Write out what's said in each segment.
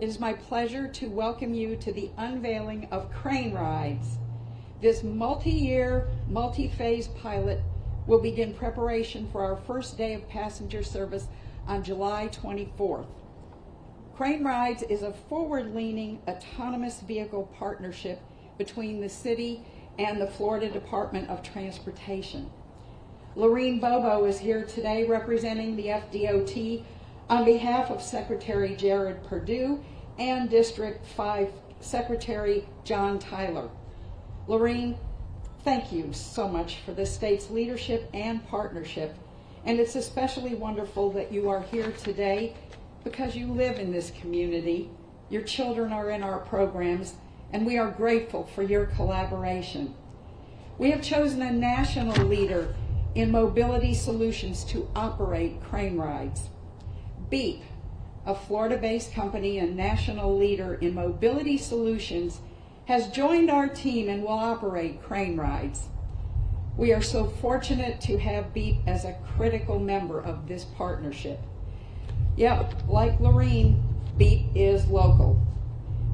It is my pleasure to welcome you to the unveiling of Crane Rides. This multi-year, multi-phase pilot will begin preparation for our first day of passenger service on July 24th. Crane Rides is a forward-leaning autonomous vehicle partnership between the city and the Florida Department of Transportation. Lorene Bobo is here today representing the FDOT on behalf of Secretary Jared Perdue and District 5 Secretary John Tyler. Lorene, thank you so much for the state's leadership and partnership, and it's especially wonderful that you are here today because you live in this community, your children are in our programs, and we are grateful for your collaboration. We have chosen a national leader in mobility solutions to operate Crane Rides. Beep, a Florida-based company and national leader in mobility solutions, has joined our team and will operate Crane Rides. We are so fortunate to have Beep as a critical member of this partnership. Yep, like Lorene, Beep is local.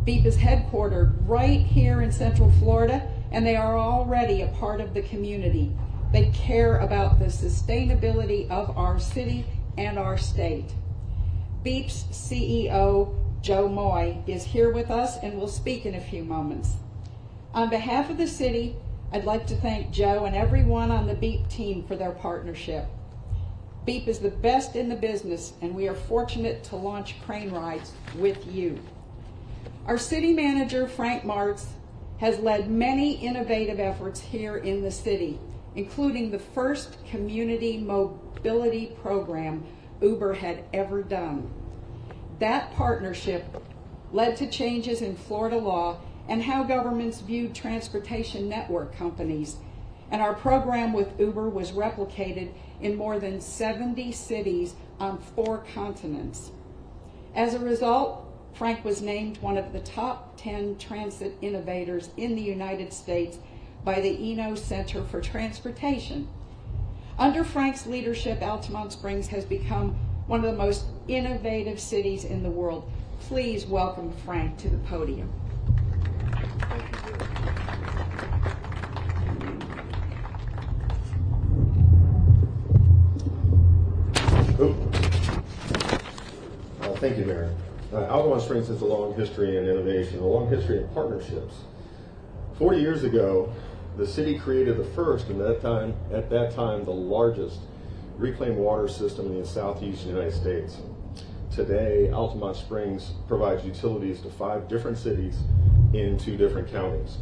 Beep is headquartered right here in Central Florida, and they are already a part of the community. They care about the sustainability of our city and our state. Beep's CEO, Joe Moy, is here with us and will speak in a few moments. On behalf of the city, I'd like to thank Joe and everyone on the Beep team for their partnership. Beep is the best in the business, and we are fortunate to launch Crane Rides with you. Our city manager, Frank Martz, has led many innovative efforts here in the city, including the first community mobility program Uber had ever done. That partnership led to changes in Florida law and how governments viewed transportation network companies, and our program with Uber was replicated in more than 70 cities on 4 continents. As a result, Frank was named one of the top 10 transit innovators in the United States by the Eno Center for Transportation. Under Frank's leadership, Altamonte Springs has become one of the most innovative cities in the world. Please welcome Frank to the podium. Thank you, Mary. Altamonte Springs has a long history in innovation, a long history in partnerships. 40 years ago, the city created the first, and at that time, the largest reclaimed water system in the southeast United States. Today, Altamonte Springs provides utilities to 5 different cities in 2 different counties.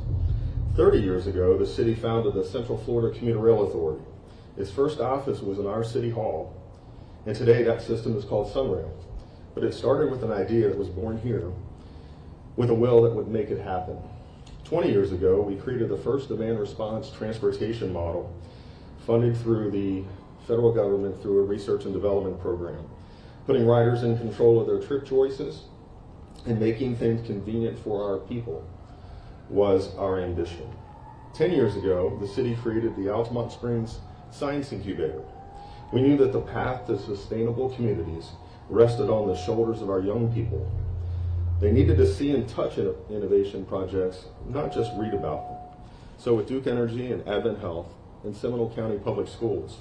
30 years ago, the city founded the Central Florida Commuter Rail Authority. Its first office was in our city hall, and today that system is called Sunrail. But it started with an idea that was born here with a will that would make it happen. 20 years ago, we created the first demand response transportation model funded through the federal government through a research and development program. Putting riders in control of their trip choices and making things convenient for our people was our ambition. 10 years ago, the city created the Altamonte Springs Science Incubator. We knew that the path to sustainable communities rested on the shoulders of our young people. They needed to see and touch innovation projects, not just read about them. So with Duke Energy and Advent Health and Seminole County Public Schools,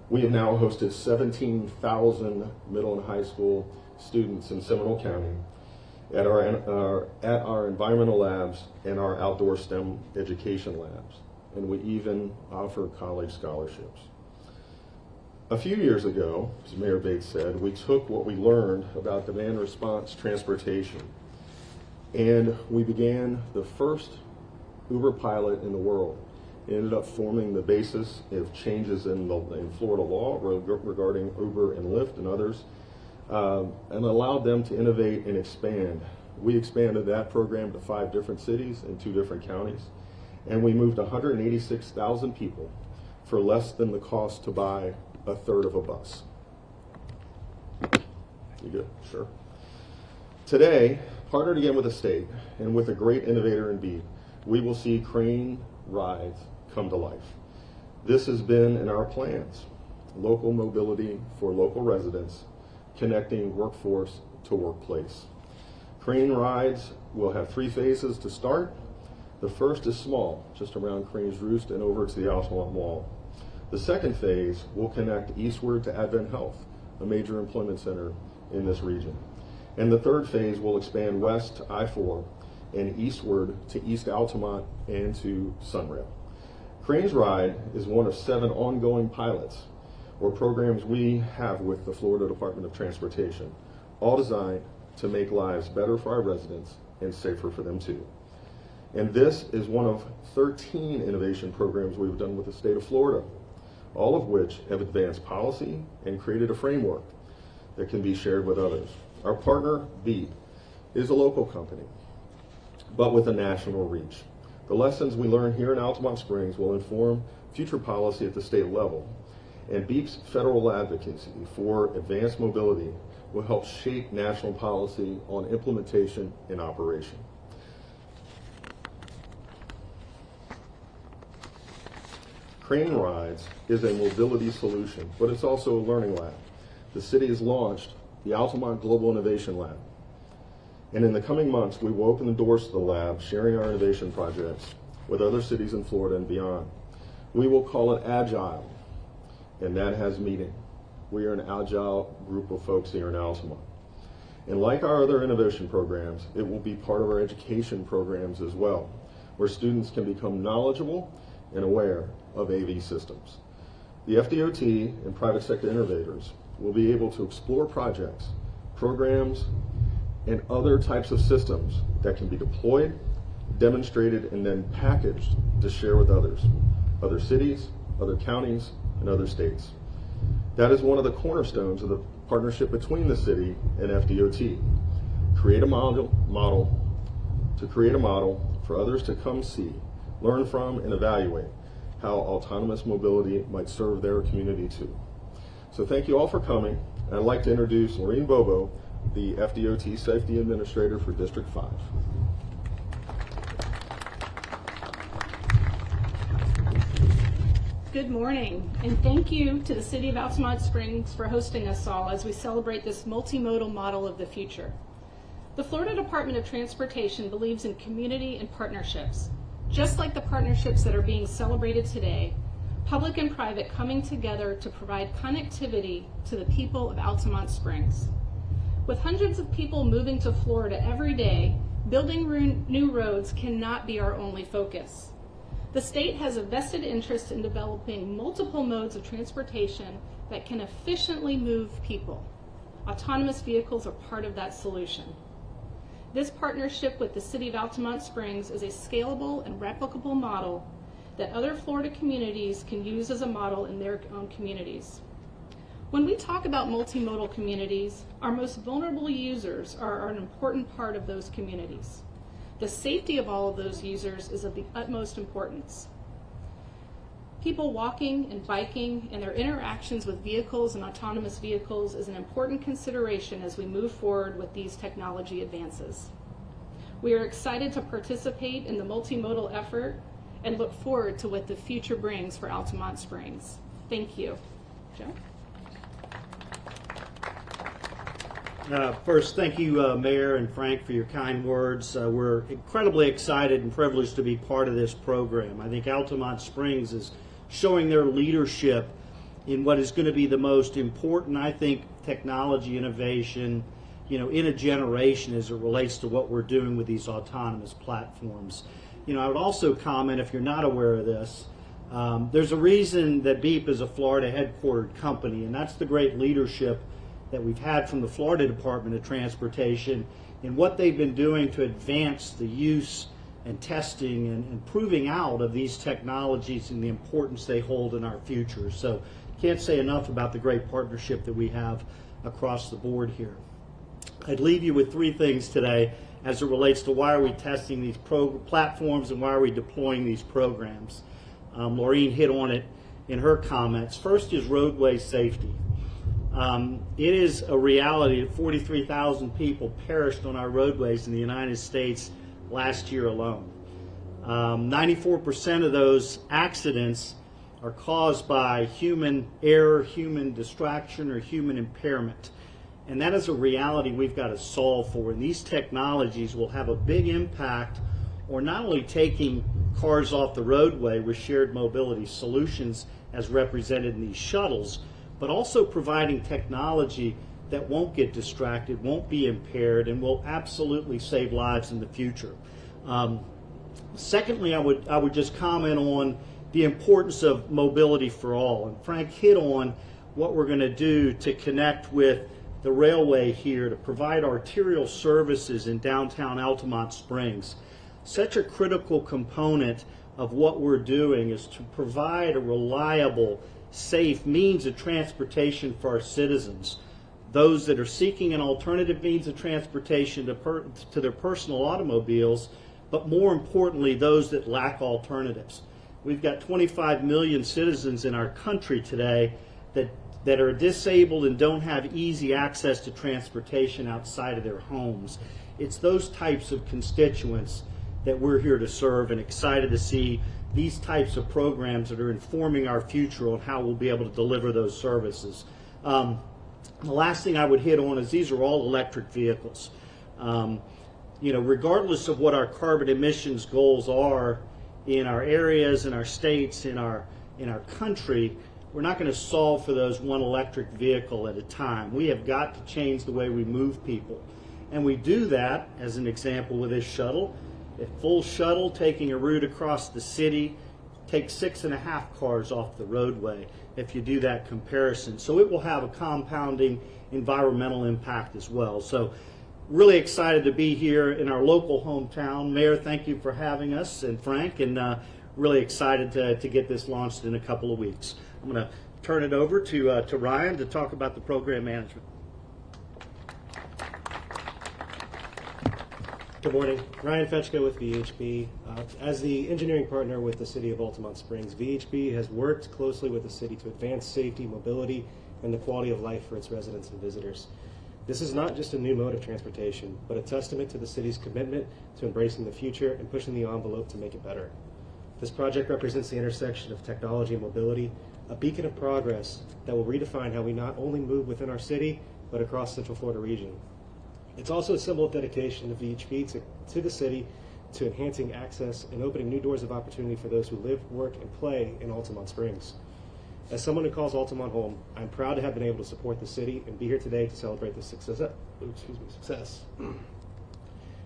we have now hosted 17,000 middle and high school students in Seminole County at our environmental labs and our outdoor STEM education labs. And we even offer college scholarships. A few years ago, as Mayor Bates said, we took what we learned about demand response transportation and we began the first Uber pilot in the world. It ended up forming the basis of changes in Florida law regarding Uber and Lyft and others, and allowed them to innovate and expand. We expanded that program to 5 different cities in 2 different counties, and we moved 186,000 people for less than the cost to buy a third of a bus. You good? Sure. Today, partnered again with the state and with a great innovator in Beep, we will see Crane Rides come to life. This has been in our plans. Local mobility for local residents, connecting workforce to workplace. Crane rides will have 3 phases to start. The first is small, just around Crane's Roost and over to the Altamonte Mall. The second phase will connect eastward to Advent Health, a major employment center in this region. And the third phase will expand west to I-4 and eastward to East Altamont and to Sunrail. Crane's Ride is one of 7 ongoing pilots or programs we have with the Florida Department of Transportation, all designed to make lives better for our residents and safer for them too. And this is one of 13 innovation programs we've done with the state of Florida, all of which have advanced policy and created a framework that can be shared with others. Our partner, Beep, is a local company, but with a national reach. The lessons we learn here in Altamonte Springs will inform future policy at the state level, and Beep's federal advocacy for advanced mobility will help shape national policy on implementation and operation. Crane Rides is a mobility solution, but it's also a learning lab. The city has launched the Altamont Global Innovation Lab. And in the coming months, we will open the doors to the lab, sharing our innovation projects with other cities in Florida and beyond. We will call it Agile, and that has meaning. We are an agile group of folks here in Altamont. And like our other innovation programs, it will be part of our education programs as well, where students can become knowledgeable and aware of AV systems. The FDOT and private sector innovators will be able to explore projects, programs, and other types of systems that can be deployed, demonstrated, and then packaged to share with others, other cities, other counties, and other states. That is one of the cornerstones of the partnership between the city and FDOT. Create a model for others to come see, learn from, and evaluate how autonomous mobility might serve their community too. So thank you all for coming. I'd like to introduce Laureen Bobo, the FDOT Safety Administrator for District 5. Good morning, and thank you to the City of Altamonte Springs for hosting us all as we celebrate this multimodal model of the future. The Florida Department of Transportation believes in community and partnerships, just like the partnerships that are being celebrated today, public and private coming together to provide connectivity to the people of Altamonte Springs. With hundreds of people moving to Florida every day, building new roads cannot be our only focus. The state has a vested interest in developing multiple modes of transportation that can efficiently move people. Autonomous vehicles are part of that solution. This partnership with the City of Altamonte Springs is a scalable and replicable model that other Florida communities can use as a model in their own communities. When we talk about multimodal communities, our most vulnerable users are an important part of those communities. The safety of all of those users is of the utmost importance. People walking and biking and their interactions with vehicles and autonomous vehicles is an important consideration as we move forward with these technology advances. We are excited to participate in the multimodal effort and look forward to what the future brings for Altamonte Springs. Thank you. Joe? First, thank you, Mayor and Frank, for your kind words. We're incredibly excited and privileged to be part of this program. I think Altamonte Springs is showing their leadership in what is going to be the most important, I think, technology innovation, in a generation as it relates to what we're doing with these autonomous platforms. I would also comment, if you're not aware of this, there's a reason that Beep is a Florida headquartered company, and that's the great leadership that we've had from the Florida Department of Transportation in what they've been doing to advance the use and testing and proving out of these technologies and the importance they hold in our future. So can't say enough about the great partnership that we have across the board here. I'd leave you with 3 things today as it relates to why are we testing these platforms and why are we deploying these programs. Laureen hit on it in her comments. First is roadway safety. It is a reality that 43,000 people perished on our roadways in the United States last year alone. 94% of those accidents are caused by human error, human distraction, or human impairment. And that is a reality we've got to solve for. And these technologies will have a big impact on not only taking cars off the roadway with shared mobility solutions as represented in these shuttles, but also providing technology that won't get distracted, won't be impaired, and will absolutely save lives in the future. Secondly, I would just comment on the importance of mobility for all. And Frank hit on what we're going to do to connect with the railway here to provide arterial services in downtown Altamonte Springs. Such a critical component of what we're doing is to provide a reliable, safe means of transportation for our citizens. Those that are seeking an alternative means of transportation to their personal automobiles, but more importantly, those that lack alternatives. We've got 25 million citizens in our country today that are disabled and don't have easy access to transportation outside of their homes. It's those types of constituents that we're here to serve, and excited to see these types of programs that are informing our future on how we'll be able to deliver those services. The last thing I would hit on is these are all electric vehicles. Regardless of what our carbon emissions goals are in our areas, in our states, in our country, we're not going to solve for those one electric vehicle at a time. We have got to change the way we move people. And we do that, as an example, with this shuttle. A full shuttle taking a route across the city takes 6.5 cars off the roadway if you do that comparison. So it will have a compounding environmental impact as well. So really excited to be here in our local hometown. Mayor, thank you for having us, and Frank, and really excited to get this launched in a couple of weeks. I'm going to turn it over to Ryan to talk about the program management. Good morning. Ryan Fetchko with VHB. As the engineering partner with the City of Altamonte Springs, VHB has worked closely with the city to advance safety, mobility, and the quality of life for its residents and visitors. This is not just a new mode of transportation, but a testament to the city's commitment to embracing the future and pushing the envelope to make it better. This project represents the intersection of technology and mobility, a beacon of progress that will redefine how we not only move within our city, but across Central Florida region. It's also a symbol of dedication of VHB to the city, to enhancing access and opening new doors of opportunity for those who live, work, and play in Altamonte Springs. As someone who calls Altamont home, I'm proud to have been able to support the city and be here today to celebrate this success.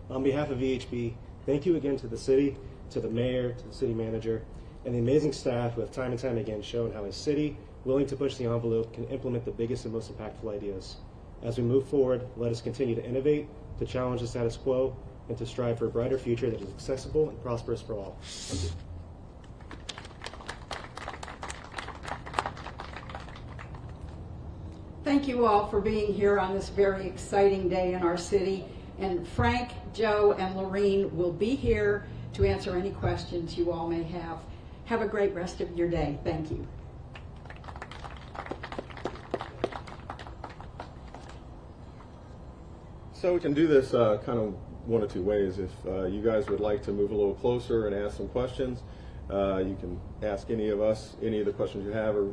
On behalf of VHB, thank you again to the city, to the mayor, to the city manager, and the amazing staff who have time and time again shown how a city willing to push the envelope can implement the biggest and most impactful ideas. As we move forward, let us continue to innovate, to challenge the status quo, and to strive for a brighter future that is accessible and prosperous for all. Thank you. Thank you all for being here on this very exciting day in our city. And Frank, Joe, and Lorene will be here to answer any questions you all may have. Have a great rest of your day. Thank you. So we can do this kind of one of two ways. If you guys would like to move a little closer and ask some questions, you can ask any of us any of the questions you have, or